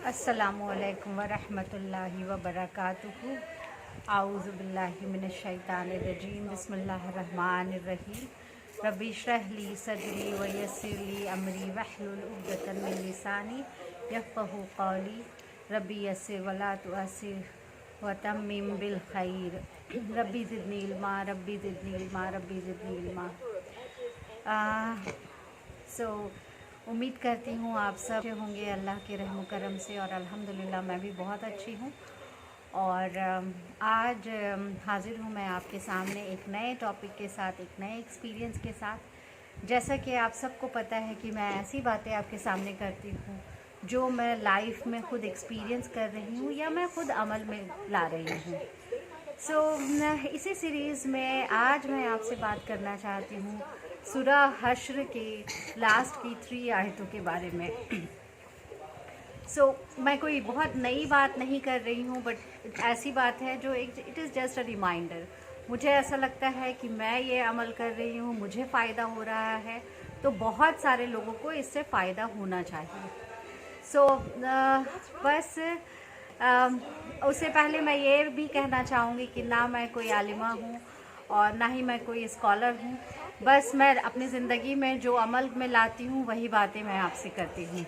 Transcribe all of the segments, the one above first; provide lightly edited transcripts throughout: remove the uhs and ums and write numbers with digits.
अस्सलामुअलैकुम वरहमतुल्लाहि वबरकातुहू। आऊज़ु बिल्लाहि मिनश्शैतानिर्रजीम। बिस्मिल्लाहिर्रहमानिर्रहीम। रब्बि इश्रह ली सदरी व यस्सिर ली अमरी वहलुल उक़दतम मिन लिसानी यफ़क़हू क़ौली। रब्बि यस्सिर वला तुअस्सिर व तम्मिम बिल खैर। Rabbi ज़िदनी इल्मा, rabbi ज़िदनी इल्मा, rabbi ज़िदनी इल्मा। सो उम्मीद करती हूँ आप सब अच्छे होंगे अल्लाह के रहम करम से, और अल्हम्दुलिल्लाह मैं भी बहुत अच्छी हूँ। और आज हाज़िर हूँ मैं आपके सामने एक नए टॉपिक के साथ, एक नए एक्सपीरियंस के साथ। जैसा कि आप सबको पता है कि मैं ऐसी बातें आपके सामने करती हूँ जो मैं लाइफ में ख़ुद एक्सपीरियंस कर रही हूँ या मैं ख़ुद अमल में ला रही हूँ। इसी सीरीज़ में आज मैं आपसे बात करना चाहती हूँ सूरह हश्र के लास्ट की 3 आयतों के बारे में। मैं कोई बहुत नई बात नहीं कर रही हूँ, बट ऐसी बात है जो it is just a reminder. मुझे ऐसा लगता है कि मैं ये अमल कर रही हूँ, मुझे फ़ायदा हो रहा है, तो बहुत सारे लोगों को इससे फ़ायदा होना चाहिए। बस उससे पहले मैं ये भी कहना चाहूँगी कि ना मैं कोई आलिमा हूँ और ना ही मैं कोई स्कॉलर हूँ। बस मैं अपनी ज़िंदगी में जो अमल में लाती हूँ वही बातें मैं आपसे करती हूँ।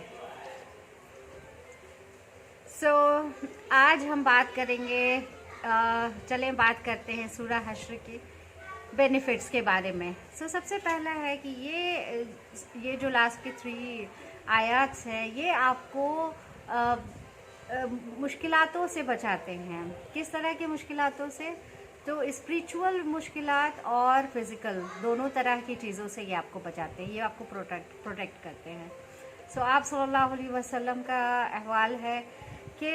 आज हम बात करेंगे, चलें बात करते हैं सूरह हश्र के बेनिफिट्स के बारे में। सबसे पहला है कि ये जो लास्ट के 3 आयात हैं ये आपको मुश्किलातों से बचाते हैं। किस तरह की मुश्किलातों से? तो स्पिरिचुअल मुश्किलात और फिज़िकल दोनों तरह की चीज़ों से ये आपको बचाते हैं, ये आपको प्रोटेक्ट करते हैं। आप सल्लल्लाहु अलैहि वसल्लम का अहवाल है कि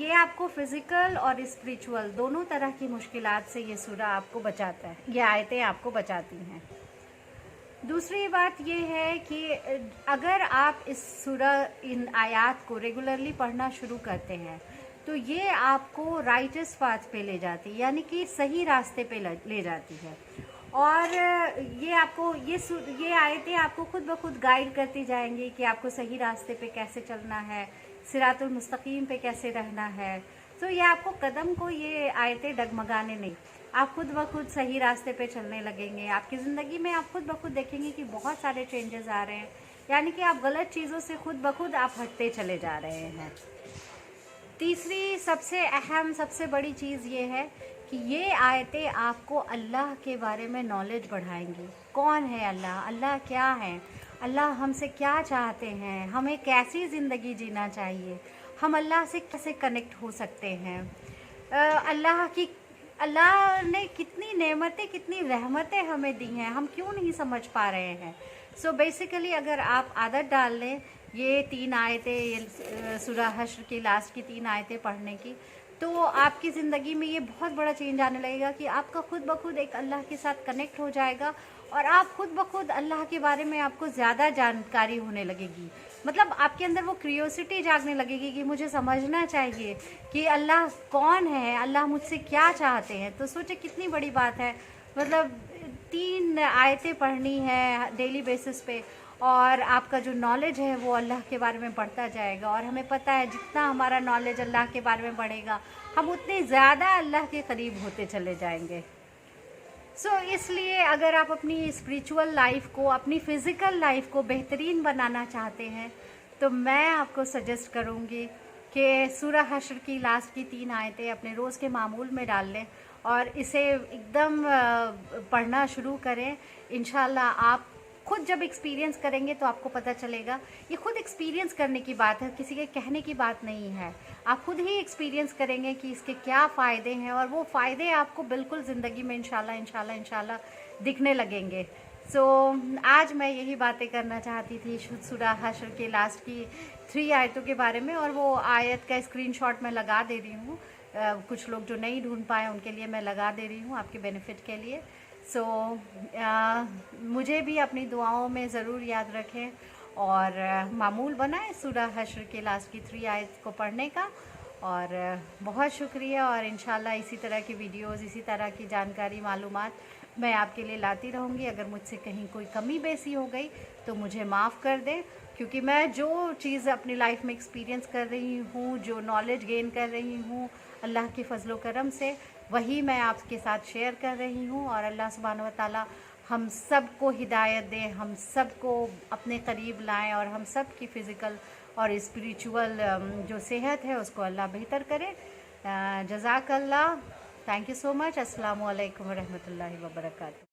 ये आपको फ़िज़िकल और स्पिरिचुअल दोनों तरह की मुश्किलात से ये सूरा आपको बचाता है, ये आयतें आपको बचाती हैं। दूसरी बात ये है कि अगर आप इस सूरा इन आयात को रेगुलरली पढ़ना शुरू करते हैं तो ये आपको राइटस पाथ पे ले जाती है, यानी कि सही रास्ते पे ले जाती है। और ये आपको ये आयतें आपको खुद ब खुद गाइड करती जाएंगी कि आपको सही रास्ते पे कैसे चलना है, सिरातुल मुस्तकीम पे कैसे रहना है। ये आपको कदम को ये आयतें डगमगाने नहीं, आप खुद ब खुद सही रास्ते पे चलने लगेंगे। आपकी ज़िंदगी में आप खुद ब खुद देखेंगे कि बहुत सारे चेंजेस आ रहे हैं, यानी कि आप गलत चीज़ों से खुद ब खुद आप हटते चले जा रहे हैं। तीसरी सबसे अहम, सबसे बड़ी चीज़ ये है कि ये आयतें आपको अल्लाह के बारे में नॉलेज बढ़ाएंगी। कौन है अल्लाह? अल्लाह क्या है? अल्लाह हमसे क्या चाहते हैं? हमें कैसी ज़िंदगी जीना चाहिए? हम अल्लाह से कैसे कनेक्ट हो सकते हैं? अल्लाह ने कितनी नेमतें, कितनी रहमतें हमें दी हैं, हम क्यों नहीं समझ पा रहे हैं? बेसिकली अगर आप आदत डाल लें ये 3 आयतें, सूरह हश्र की लास्ट की 3 आयतें पढ़ने की, तो आपकी ज़िंदगी में ये बहुत बड़ा चेंज आने लगेगा कि आपका खुद ब खुद एक अल्लाह के साथ कनेक्ट हो जाएगा और आप खुद ब खुद अल्लाह के बारे में आपको ज़्यादा जानकारी होने लगेगी। मतलब आपके अंदर वो क्यूरियोसिटी जागने लगेगी कि मुझे समझना चाहिए कि अल्लाह कौन है, अल्लाह मुझसे क्या चाहते हैं। तो सोचे कितनी बड़ी बात है। मतलब 3 आयतें पढ़नी है डेली बेसिस पे और आपका जो नॉलेज है वो अल्लाह के बारे में बढ़ता जाएगा। और हमें पता है जितना हमारा नॉलेज अल्लाह के बारे में बढ़ेगा हम उतने ज़्यादा अल्लाह के करीब होते चले जाएंगे। इसलिए अगर आप अपनी स्पिरिचुअल लाइफ को, अपनी फ़िज़िकल लाइफ को बेहतरीन बनाना चाहते हैं तो मैं आपको सजेस्ट करूँगी कि सूरह हश्र की लास्ट की 3 आयतें अपने रोज़ के मामूल में डाल लें और इसे एकदम पढ़ना शुरू करें। इंशाल्लाह आप खुद जब एक्सपीरियंस करेंगे तो आपको पता चलेगा। ये खुद एक्सपीरियंस करने की बात है, किसी के कहने की बात नहीं है। आप खुद ही एक्सपीरियंस करेंगे कि इसके क्या फ़ायदे हैं और वो फ़ायदे आपको बिल्कुल ज़िंदगी में इंशाल्लाह दिखने लगेंगे। आज मैं यही बातें करना चाहती थी सूरह हश्र के लास्ट की 3 आयतों के बारे में, और वो आयत का स्क्रीनशॉट मैं लगा दे रही हूँ। कुछ लोग जो नहीं ढूंढ पाए उनके लिए मैं लगा दे रही हूँ आपके बेनिफिट के लिए। मुझे भी अपनी दुआओं में ज़रूर याद रखें और मामूल बनाएं सूरह हश्र के लास्ट की 3 आयत को पढ़ने का। और बहुत शुक्रिया, और इंशाल्लाह इसी तरह की वीडियोस, इसी तरह की जानकारी, मालूमात मैं आपके लिए लाती रहूँगी। अगर मुझसे कहीं कोई कमी बेसी हो गई तो मुझे माफ़ कर दें। क्योंकि मैं जो चीज़ अपनी लाइफ में एक्सपीरियंस कर रही हूँ, जो नॉलेज गेन कर रही हूँ अल्लाह के फजलो करम से, वही मैं आपके साथ शेयर कर रही हूँ। और अल्लाह सुब्हानहू व तआला हम सब को हिदायत दें, हम सब को अपने करीब लाएं और हम सब की फ़िज़िकल और स्पिरिचुअल जो सेहत है उसको अल्लाह बेहतर करे। जज़ाकल्लाह। Thank you so much. अस्सलामु अलैकुम व रहमतुल्लाहि व बरकातहू।